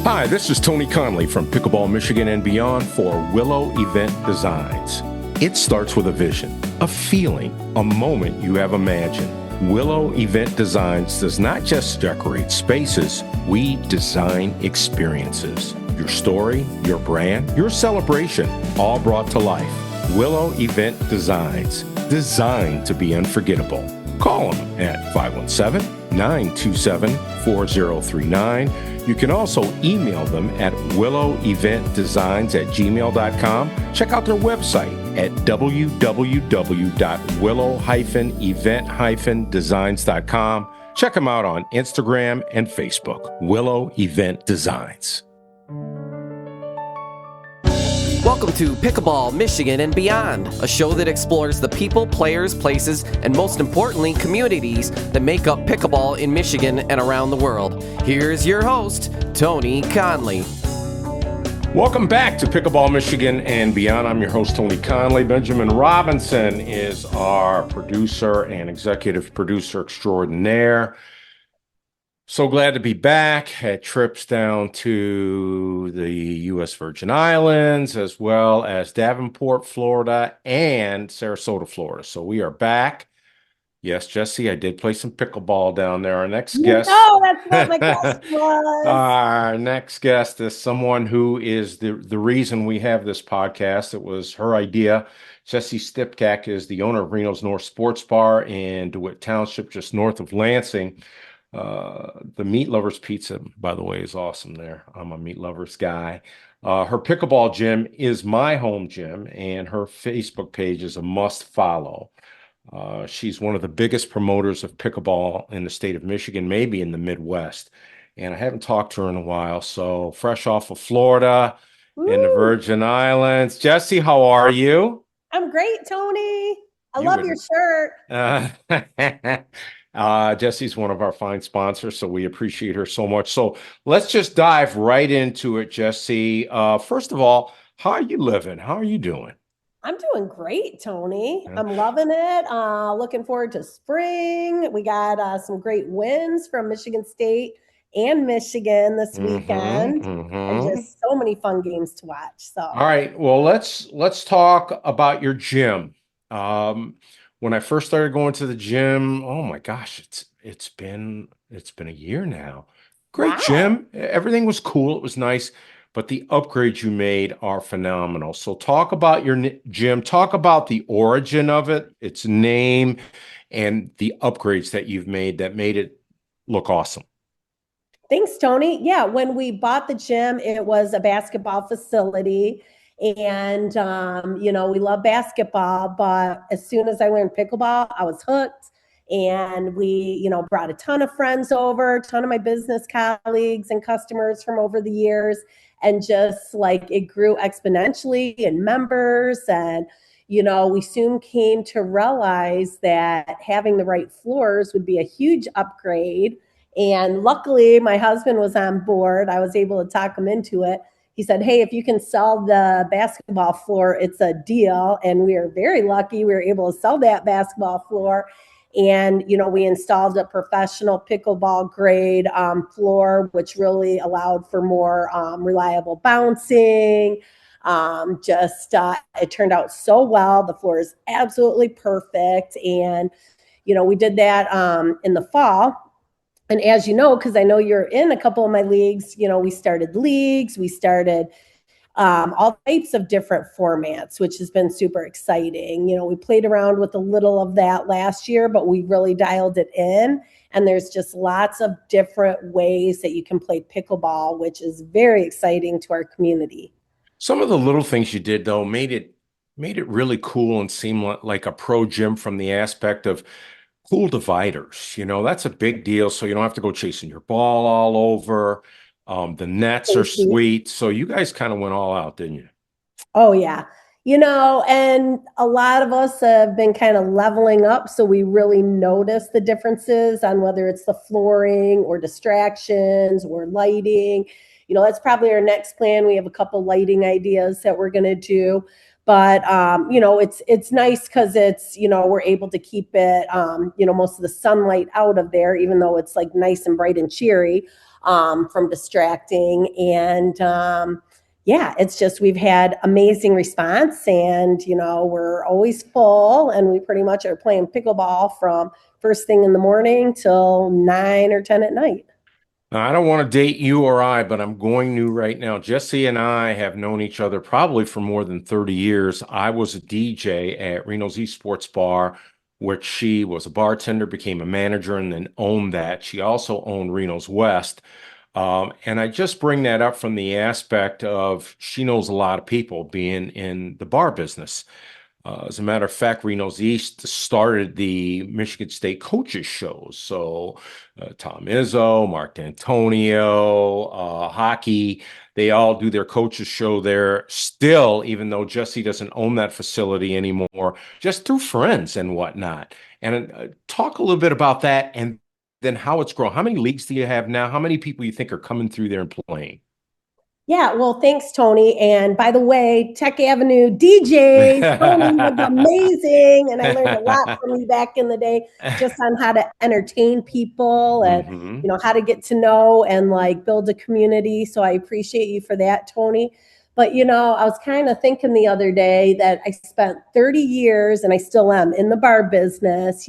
Hi, this is Tony Conley from Pickleball, Michigan and beyond for Willow Event Designs. It starts with a vision, a feeling, a moment you have imagined. Willow Event Designs does not just decorate spaces, we design experiences. Your story, your brand, your celebration, all brought to life. Willow Event Designs, designed to be unforgettable. Call them at 517-927-4039. You can also email them at willoweventdesigns@gmail.com. Check out their website at www.willow-event-designs.com. Check them out on Instagram and Facebook. Willow Event Designs. Welcome to Pickleball, Michigan and beyond, a show that explores the people, players, places, and most importantly, communities that make up pickleball in Michigan and around the world. Here's your host, Tony Conley. Welcome back to Pickleball, Michigan and beyond. I'm your host, Tony Conley. Benjamin Robinson is our producer and executive producer extraordinaire. So glad to be back. Had trips down to the U.S. Virgin Islands, as well as Davenport, Florida, and Sarasota, Florida. So we are back. Yes, Jessie, I did play some pickleball down there. Our next guest. No, that's what my guest was. Our next guest is someone who is the reason we have this podcast. It was her idea. Jessie Stipcak is the owner of Reno's North Sports Bar in DeWitt Township, just north of Lansing. The Meat Lovers Pizza, by the way, is awesome there. I'm a Meat Lovers guy. Her pickleball gym is my home gym, and her Facebook page is a must follow. She's one of the biggest promoters of pickleball in the state of Michigan, maybe in the Midwest. And I haven't talked to her in a while. So fresh off of Florida in the Virgin Islands. Jessie, how are you? I'm great, Tony. I love your shirt. Jessie's one of our fine sponsors, so we appreciate her so much. So let's just dive right into it, Jessie. First of all, how are you living? How are you doing? I'm doing great, Tony. Yeah. I'm loving it. Looking forward to spring. We got some great wins from Michigan State and Michigan this weekend, and just so many fun games to watch. So, all right. Well, let's talk about your gym. When I first started going to the gym, oh my gosh, it's been a year now. Great gym. Everything was cool. It was nice. But the upgrades you made are phenomenal. So talk about your gym. Talk about the origin of it, its name, and the upgrades that you've made that made it look awesome. Thanks, Tony. Yeah, when we bought the gym, it was a basketball facility. And, we love basketball. But as soon as I learned pickleball, I was hooked. And we, brought a ton of friends over, a ton of my business colleagues and customers from over the years. And just like it grew exponentially in members. And, we soon came to realize that having the right floors would be a huge upgrade. And luckily, my husband was on board. I was able to talk him into it. He said, hey, if you can sell the basketball floor, it's a deal. And we are very lucky we were able to sell that basketball floor. And, we installed a professional pickleball grade floor, which really allowed for more reliable bouncing. It turned out so well. The floor is absolutely perfect. And, we did that in the fall. And as you know, because I know you're in a couple of my leagues, we started leagues, we started all types of different formats, which has been super exciting. We played around with a little of that last year, but we really dialed it in. And there's just lots of different ways that you can play pickleball, which is very exciting to our community. Some of the little things you did, though, made it really cool and seem like a pro gym from the aspect of cool dividers. That's a big deal. So you don't have to go chasing your ball all over. The nets are sweet. So you guys kind of went all out, didn't you? Oh, yeah. And a lot of us have been kind of leveling up. So we really notice the differences on whether it's the flooring or distractions or lighting. That's probably our next plan. We have a couple lighting ideas that we're going to do. But, it's nice because it's, we're able to keep it, most of the sunlight out of there, even though it's like nice and bright and cheery. from distracting. And yeah, it's just we've had amazing response, and we're always full, and we pretty much are playing pickleball from first thing in the morning till 9 or 10 at night. Now, I don't want to date you or I, but I'm going to right now. Jesse and I have known each other probably for more than 30 years. I was a DJ at Reno's Esports Bar, which she was a bartender, became a manager, and then owned that. She also owned Reno's West. And I just bring that up from the aspect of she knows a lot of people being in the bar business. As a matter of fact, Reno's East started the Michigan State coaches shows. So Tom Izzo, Mark D'Antonio, hockey, they all do their coaches show there still, even though Jesse doesn't own that facility anymore, just through friends and whatnot. And talk a little bit about that and then how it's grown. How many leagues do you have now? How many people you think are coming through there and playing? Yeah, well, thanks, Tony. And by the way, Tech Avenue DJ, Tony was amazing. And I learned a lot from you back in the day just on how to entertain people and, Hmm. how to get to know and like build a community. So I appreciate you for that, Tony. But, I was kind of thinking the other day that I spent 30 years, and I still am, in the bar business,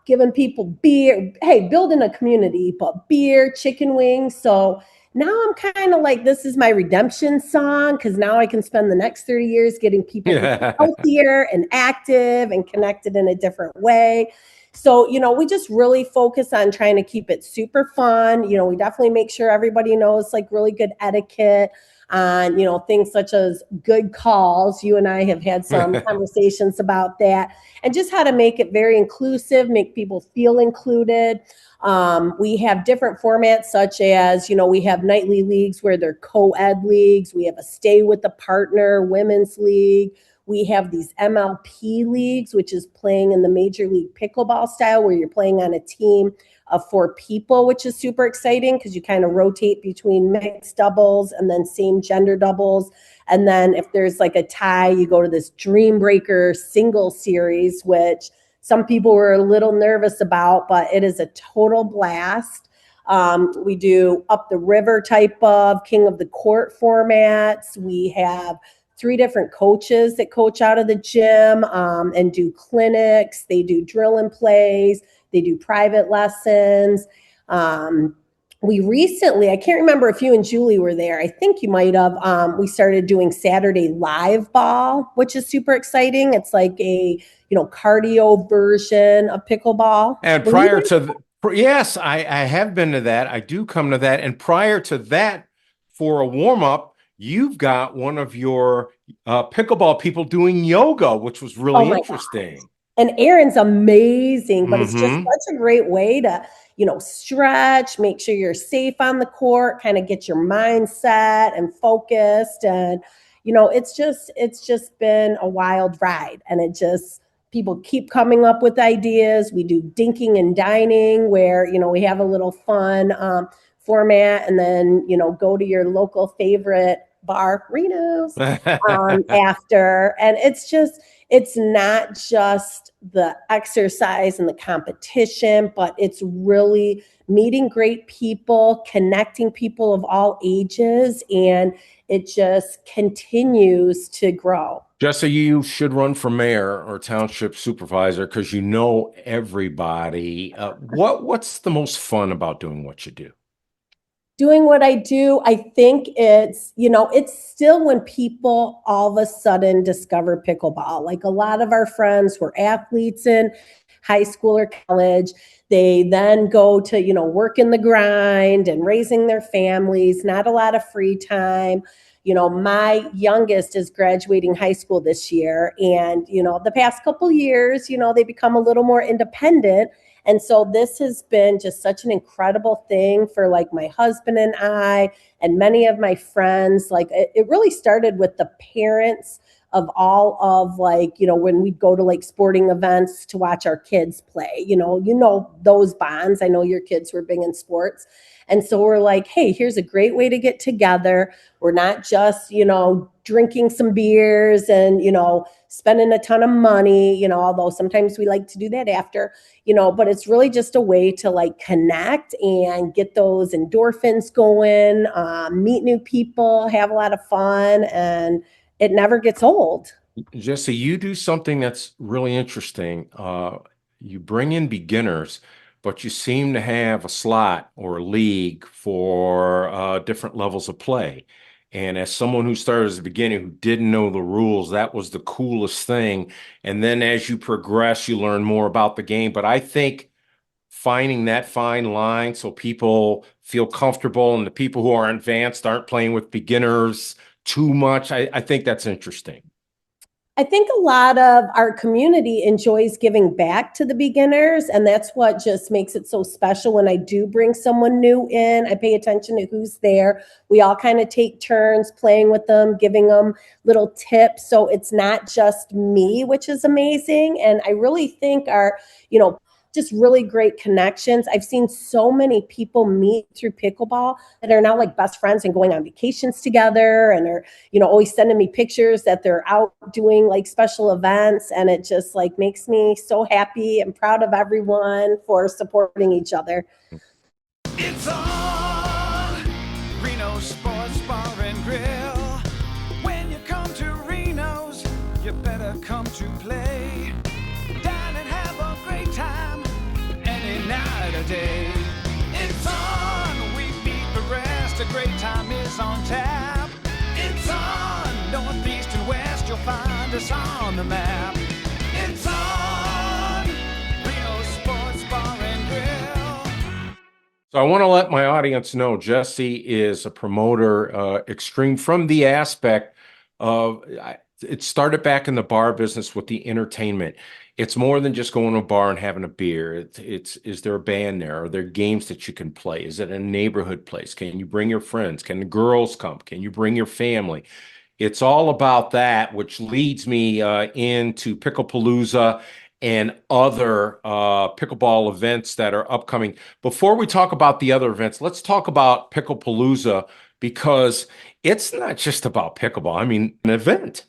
giving people beer, hey, building a community, but beer, chicken wings. So now I'm kind of like, this is my redemption song, because now I can spend the next 30 years getting people to be healthier and active and connected in a different way. So, we just really focus on trying to keep it super fun. We definitely make sure everybody knows like really good etiquette on, things such as good calls. You and I have had some conversations about that, and just how to make it very inclusive, make people feel included. We have different formats, such as, we have nightly leagues where they're co-ed leagues. We have a stay with a partner women's league. We have these MLP leagues, which is playing in the Major League Pickleball style, where you're playing on a team of 4 people, which is super exciting because you kind of rotate between mixed doubles and then same gender doubles. And then if there's like a tie, you go to this Dream Breaker single series, which some people were a little nervous about, but it is a total blast. We do up the river type of King of the Court formats. We have 3 different coaches that coach out of the gym and do clinics. They do drill and plays. They do private lessons. We recently, I can't remember if you and Julie were there. I think you might have. We started doing Saturday live ball, which is super exciting. It's like a cardio version of pickleball. And Were you prior there? to yes, I have been to that. I do come to that. And prior to that, for a warm up, you've got one of your pickleball people doing yoga, which was Oh really my, interesting. and Aaron's amazing, but it's just Hmm. such a great way to, stretch, make sure you're safe on the court, kind of get your mindset and focused. And, it's just been a wild ride. And it just, people keep coming up with ideas. We do dinking and dining where, we have a little fun format, and then, go to your local favorite bar, Reno's, after. And it's not just the exercise and the competition, but it's really meeting great people, connecting people of all ages, and it just continues to grow. Jesse, you should run for mayor or township supervisor because you know everybody. What's the most fun about doing what you do? Doing what I do, I think it's still when people all of a sudden discover pickleball. Like a lot of our friends were athletes in high school or college. They then go to, work in the grind and raising their families, not a lot of free time. My youngest is graduating high school this year. And, the past couple years, they become a little more independent. And so this has been just such an incredible thing for like my husband and I and many of my friends. Like it really started with the parents of all of like, when we'd go to like sporting events to watch our kids play, those bonds. I know your kids were big in sports. And so we're like, hey, here's a great way to get together. We're not just, drinking some beers and, spending a ton of money, although sometimes we like to do that after, but it's really just a way to like connect and get those endorphins going, meet new people, have a lot of fun, and it never gets old. Jesse, you do something that's really interesting. You bring in beginners, but you seem to have a slot or a league for different levels of play. And as someone who started as a beginner who didn't know the rules, that was the coolest thing. And then as you progress, you learn more about the game. But I think finding that fine line so people feel comfortable and the people who are advanced aren't playing with beginners too much, I think that's interesting. I think a lot of our community enjoys giving back to the beginners, and that's what just makes it so special when I do bring someone new in. I pay attention to who's there. We all kind of take turns playing with them, giving them little tips. So it's not just me, which is amazing. And I really think just really great connections. I've seen so many people meet through pickleball that are now like best friends and going on vacations together and are, always sending me pictures that they're out doing like special events. And it just like makes me so happy and proud of everyone for supporting each other. It's on Reno Sports Bar and Grill. When you come to Reno's, you better come to play. Dine and have a great time any night or day. It's on, we beat the rest. A great time is on tap. It's on, northeast and west, you'll find us on the map. It's on Reno Sports Bar and Grill. So I want to let my audience know Jesse is a promoter, extreme from the aspect of it started back in the bar business with the entertainment. It's more than just going to a bar and having a beer. It's is there a band there? Are there games that you can play? Is it a neighborhood place? Can you bring your friends? Can the girls come? Can you bring your family? It's all about that, which leads me into Picklepalooza and other pickleball events that are upcoming. Before we talk about the other events, let's talk about Picklepalooza because it's not just about pickleball. I mean, an event.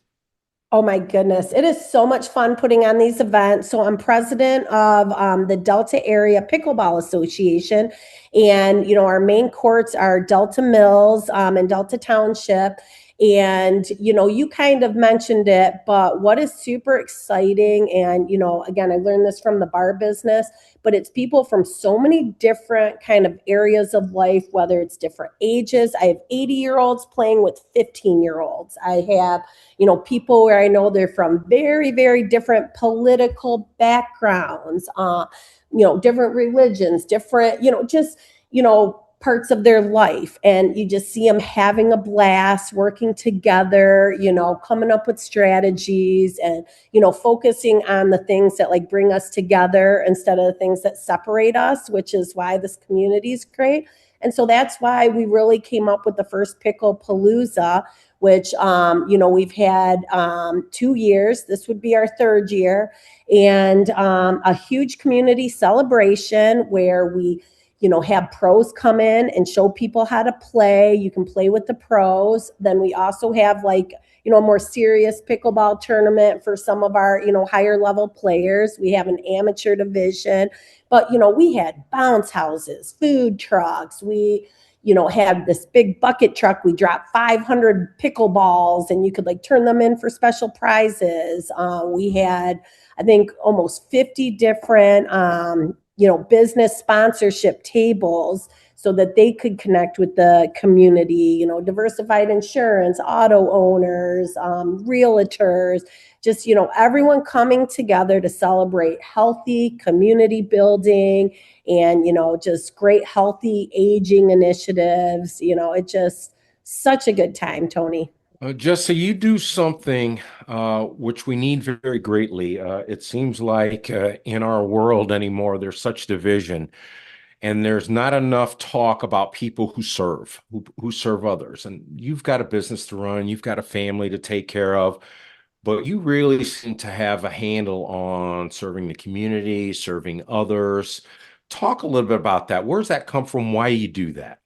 Oh my goodness. It is so much fun putting on these events. So I'm president of the Delta Area Pickleball Association. And, our main courts are Delta Mills and Delta Township. And, you kind of mentioned it, but what is super exciting, and, again, I learned this from the bar business, but it's people from so many different kind of areas of life, whether it's different ages. I have 80-year-olds playing with 15-year-olds. I have, people where I know they're from very, very different political backgrounds, different religions, different, parts of their life, and you just see them having a blast, working together, coming up with strategies and, focusing on the things that like bring us together instead of the things that separate us, which is why this community is great. And so that's why we really came up with the first Picklepalooza, which, we've had 2 years. This would be our third year, and a huge community celebration where we have pros come in and show people how to play. You can play with the pros. Then we also have like, a more serious pickleball tournament for some of our, higher level players. We have an amateur division, but, we had bounce houses, food trucks. We, had this big bucket truck. We dropped 500 pickleballs and you could like turn them in for special prizes. We had, I think, almost 50 different, business sponsorship tables so that they could connect with the community, diversified insurance, auto owners, realtors, just, everyone coming together to celebrate healthy community building and, just great healthy aging initiatives. It just such a good time, Tony. Jesse, you do something which we need very greatly. It seems like in our world anymore, there's such division, and there's not enough talk about people who serve others. And you've got a business to run, you've got a family to take care of, but you really seem to have a handle on serving the community, serving others. Talk a little bit about that. Where's that come from? Why you do that?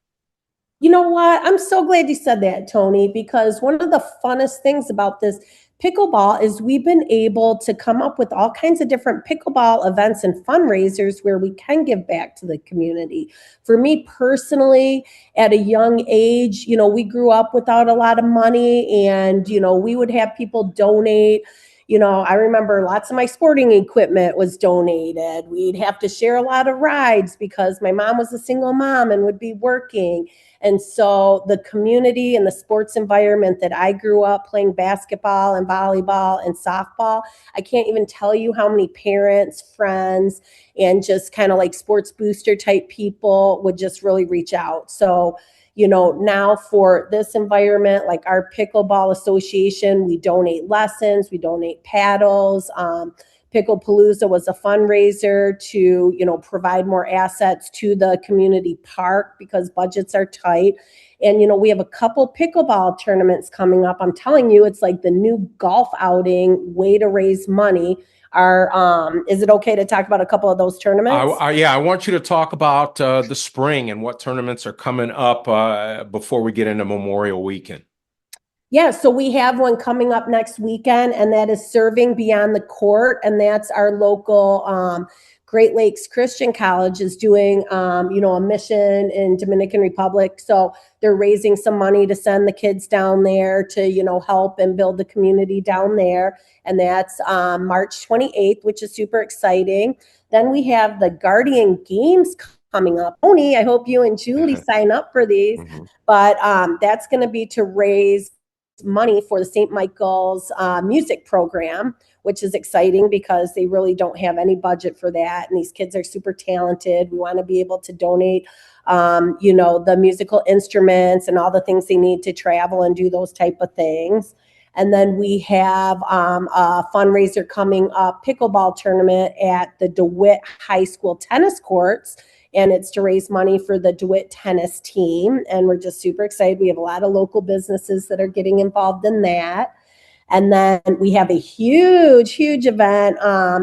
You know what? I'm so glad you said that, Tony, because one of the funnest things about this pickleball is we've been able to come up with all kinds of different pickleball events and fundraisers where we can give back to the community. For me personally, at a young age, we grew up without a lot of money, and, we would have people donate. I remember lots of my sporting equipment was donated. We'd have to share a lot of rides because my mom was a single mom and would be working. And so the community and the sports environment that I grew up playing basketball and volleyball and softball, I can't even tell you how many parents, friends, and just kind of like sports booster type people would just really reach out. So now for this environment, like our Pickleball Association, we donate lessons, we donate paddles. Picklepalooza was a fundraiser to, provide more assets to the community park because budgets are tight. And, we have a couple pickleball tournaments coming up. I'm telling you, it's like the new golf outing way to raise money. Is it okay to talk about a couple of those tournaments? Yeah, I want you to talk about the spring and what tournaments are coming up before we get into Memorial Weekend. Yeah, so we have one coming up next weekend, and that is Serving Beyond the Court, and that's our local Great Lakes Christian College is doing, a mission in Dominican Republic. So they're raising some money to send the kids down there to, help and build the community down there. And that's March 28th, which is super exciting. Then we have the Guardian Games coming up. Tony, I hope you and Julie sign up for these. Mm-hmm. But that's going to be to raise money for the St. Michael's music program, which is exciting because they really don't have any budget for that. And these kids are super talented. We want to be able to donate, the musical instruments and all the things they need to travel and do those type of things. And then we have a fundraiser coming up, pickleball tournament at the DeWitt High School tennis courts. And it's to raise money for the DeWitt tennis team. And we're just super excited. We have a lot of local businesses that are getting involved in that. And then we have a huge, huge event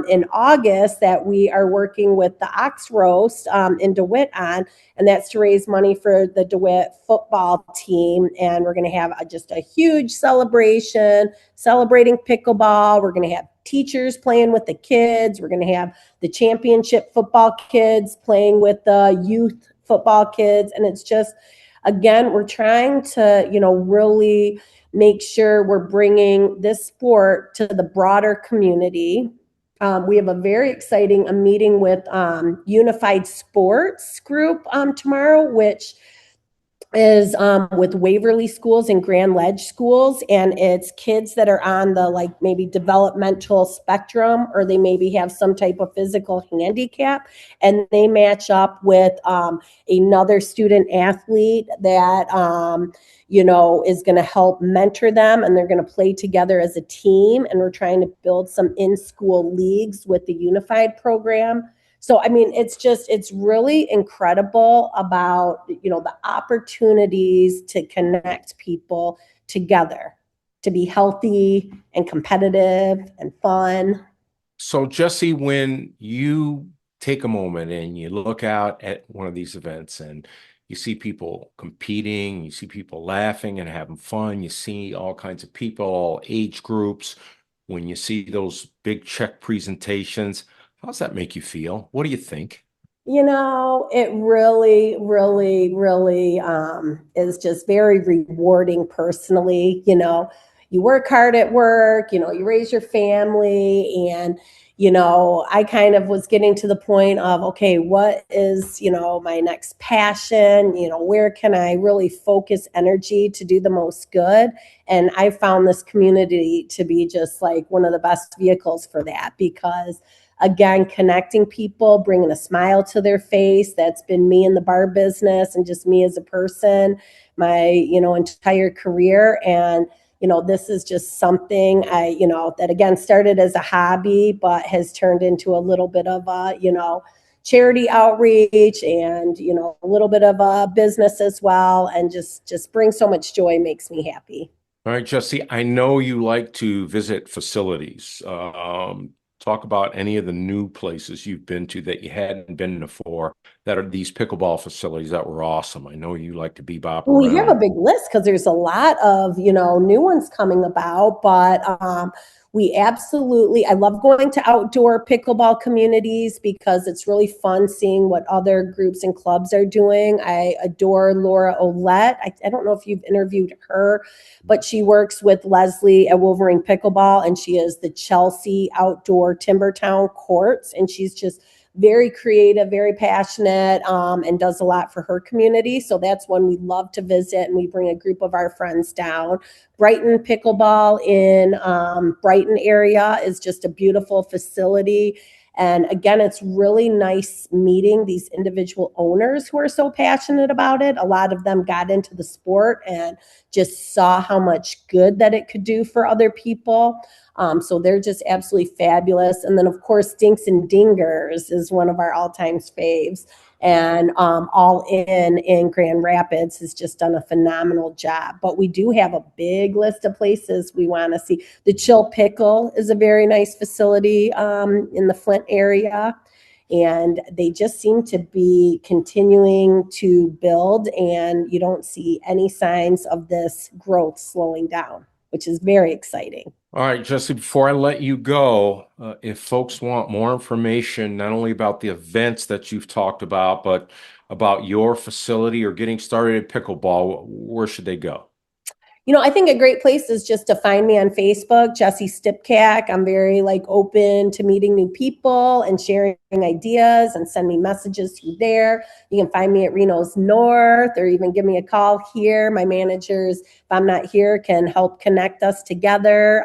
in August that we are working with the Ox Roast in DeWitt on, and that's to raise money for the DeWitt football team. And we're going to have just a huge celebration, celebrating pickleball. We're going to have teachers playing with the kids. We're going to have the championship football kids playing with the youth football kids. And it's just, again, we're trying to, really make sure we're bringing this sport to the broader community. We have a very exciting meeting with Unified Sports Group tomorrow, which is with Waverly schools and Grand Ledge schools, and it's kids that are on the maybe developmental spectrum, or they maybe have some type of physical handicap, and they match up with another student athlete that is going to help mentor them, and they're going to play together as a team. And we're trying to build some in-school leagues with the Unified program. So, it's really incredible about, the opportunities to connect people together, to be healthy and competitive and fun. So, Jessie, when you take a moment and you look out at one of these events and you see people competing, you see people laughing and having fun, you see all kinds of people, all age groups, when you see those big check presentations, how does that make you feel? What do you think? It really, really, really is just very rewarding personally. You work hard at work, you raise your family, and, I kind of was getting to the point of, okay, what is, my next passion? Where can I really focus energy to do the most good? And I found this community to be just like one of the best vehicles for that, because again, connecting people, bringing a smile to their face. That's been me in the bar business and just me as a person, my, entire career. And, this is just something that again started as a hobby, but has turned into a little bit of a, charity outreach and, a little bit of a business as well. And just brings so much joy, makes me happy. All right, Jessie, I know you like to visit facilities. Talk about any of the new places you've been to that you hadn't been before that are these pickleball facilities that were awesome. I know you like to bebop Well, we have a around. big list because there's a lot of, new ones coming about, but I love going to outdoor pickleball communities because it's really fun seeing what other groups and clubs are doing. I adore Laura Olette. I don't know if you've interviewed her, but she works with Leslie at Wolverine Pickleball, and she is the Chelsea Outdoor Timbertown Courts, and she's just very creative, very passionate, and does a lot for her community. So that's one we love to visit, and we bring a group of our friends down. Brighton Pickleball in Brighton area is just a beautiful facility. And again, it's really nice meeting these individual owners who are so passionate about it. A lot of them got into the sport and just saw how much good that it could do for other people. So they're just absolutely fabulous. And then, of course, Dinks and Dingers is one of our all-time faves. And All in Grand Rapids has just done a phenomenal job. But we do have a big list of places we want to see. The Chill Pickle is a very nice facility in the Flint area. And they just seem to be continuing to build, and you don't see any signs of this growth slowing down, which is very exciting. All right, Jesse, before I let you go, if folks want more information, not only about the events that you've talked about, but about your facility or getting started at pickleball, where should they go? I think a great place is just to find me on Facebook, Jessie Stipcak. I'm very open to meeting new people and sharing ideas, and send me messages through there. You can find me at Reno's North, or even give me a call here. My managers, if I'm not here, can help connect us together.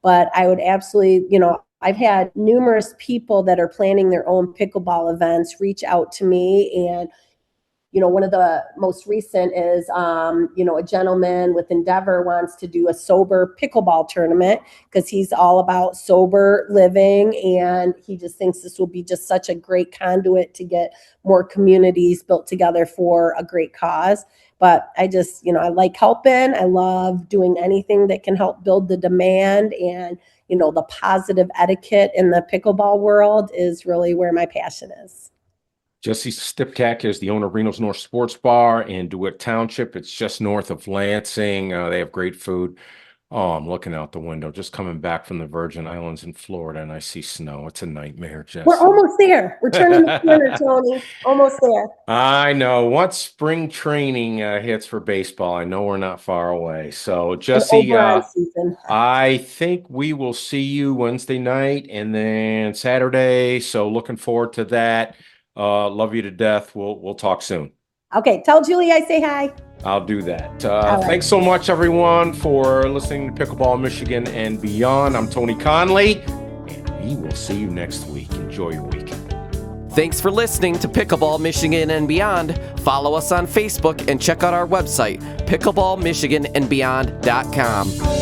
But I would absolutely, I've had numerous people that are planning their own pickleball events reach out to me, and one of the most recent is, a gentleman with Endeavor wants to do a sober pickleball tournament because he's all about sober living. And he just thinks this will be just such a great conduit to get more communities built together for a great cause. But I just, I like helping. I love doing anything that can help build the demand, and, the positive etiquette in the pickleball world is really where my passion is. Jessie Stipcak is the owner of Reno's North Sports Bar in DeWitt Township. It's just north of Lansing. They have great food. Oh, I'm looking out the window, just coming back from the Virgin Islands in Florida, and I see snow. It's a nightmare, Jesse. We're almost there. We're turning the corner, Tony. Almost there. I know. Once spring training hits for baseball, I know we're not far away. So, Jesse, I think we will see you Wednesday night and then Saturday. So, looking forward to that. Love you to death. We'll talk soon. Okay. Tell Julie I say hi. I'll do that. Right. Thanks so much, everyone, for listening to Pickleball Michigan and beyond. I'm Tony Conley, and we will see you next week. Enjoy your week. Thanks for listening to Pickleball Michigan and Beyond. Follow us on Facebook and check out our website, pickleballmichiganandbeyond.com.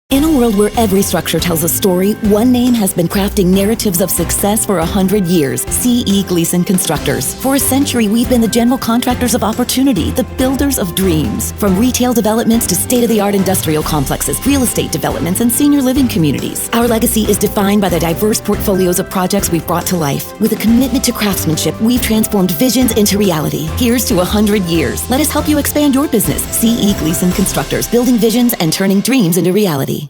In a world where every structure tells a story, one name has been crafting narratives of success for 100 years, C.E. Gleason Constructors. For a century, we've been the general contractors of opportunity, the builders of dreams. From retail developments to state-of-the-art industrial complexes, real estate developments, and senior living communities. Our legacy is defined by the diverse portfolios of projects we've brought to life. With a commitment to craftsmanship, we've transformed visions into reality. Here's to 100 years. Let us help you expand your business. C.E. Gleason Constructors, building visions and turning dreams into reality.